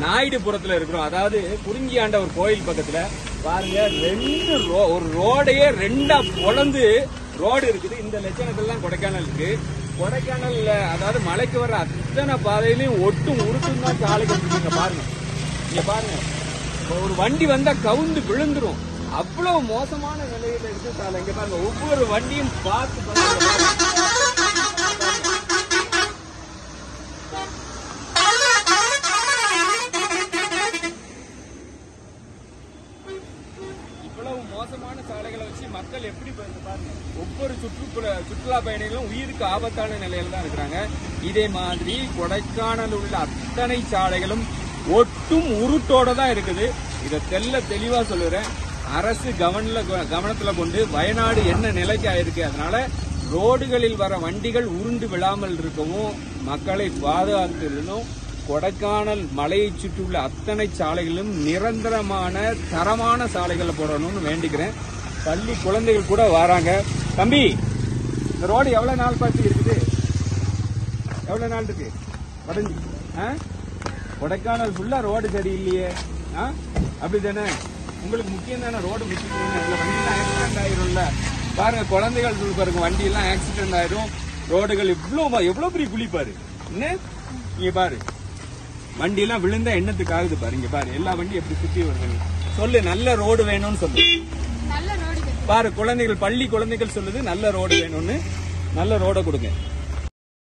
நாயுடுபுரத்துல இருக்கிறோம். அதாவது குறிஞ்சியாண்டவர் கோயில் பக்கத்துல பாருங்க, ஒரு ரோடையே ரெண்டா பொளந்து ரோடு இருக்குது. இந்த லட்சணத்துலாம் கொடைக்கானல் இருக்கு. கொடைக்கானல்ல அதாவது மலைக்கு வர அத்தனை பாதையிலையும் ஒட்டும் உருட்டும் தான் சாலைகள் இருக்குங்க. பாருங்க, இங்க பாருங்க, ஒரு வண்டி வந்தா கவுந்து விழுந்துரும். அவ்வளவு மோசமான நிலையில இருக்கு சாலை. இங்க பாருங்க, ஒவ்வொரு வண்டியும் பார்த்து இவ்வளவு மோசமான சாலைகளை வச்சு மக்கள் எப்படி பாருங்க, ஒவ்வொரு சுற்றுலா பயணிகளும் உயிருக்கு ஆபத்தான நிலையில தான் இருக்கிறாங்க. இதே மாதிரி கொடைக்கானல் உள்ள அத்தனை சாலைகளும் ஒட்டும் உருட்டோட தான் இருக்குது. இதை தெளிவா சொல்லுறேன். அரசு கவனத்துல கொண்டு வயநாடு என்ன நிலைக்கு ஆயிருக்கு, அதனால ரோடுகளில் வர வண்டிகள் உருண்டு விழாமல் இருக்கவும், மக்களை பாதுகாத்துள்ளனும், கொடைக்கானல் மலையை சுற்றியுள்ள அத்தனை சாலைகளும் நிரந்தரமான தரமான சாலைகளை போடணும்னு வேண்டிக்கிறேன். பள்ளி குழந்தைகள் கூட வராங்க. தம்பி, இந்த ரோடு எவ்வளவு நாள் பார்த்து இருக்குது? எவ்வளவு நாள் இருக்கு படஞ்சி? கொடைக்கானல் ஃபுல்லா ரோடு சரியில்லையே, அப்படித்தானே? உங்களுக்கு முக்கியம் தானே ரோடு முக்கியம். வண்டியெல்லாம் ஆக்சிடென்ட் ஆயிரும்ல. பாருங்க, குழந்தைகள் பாருங்க, வண்டி எல்லாம் ஆக்சிடென்ட் ஆயிரும். ரோடுகள் எவ்வளவு பெரிய குழி பாரு. என்ன இங்க பாரு, வண்டி எல்லாம் விழுந்தா எண்ணத்துக்கு ஆகுது பாருங்க. பாரு, எல்லா வண்டியும் எப்படி சுத்தி வருது. சொல்லு, நல்ல ரோடு வேணும்னு சொல்லு. பாரு, குழந்தைகள், பள்ளி குழந்தைகள் சொல்லுது நல்ல ரோடு வேணும்னு. நல்ல ரோட கொடுங்க.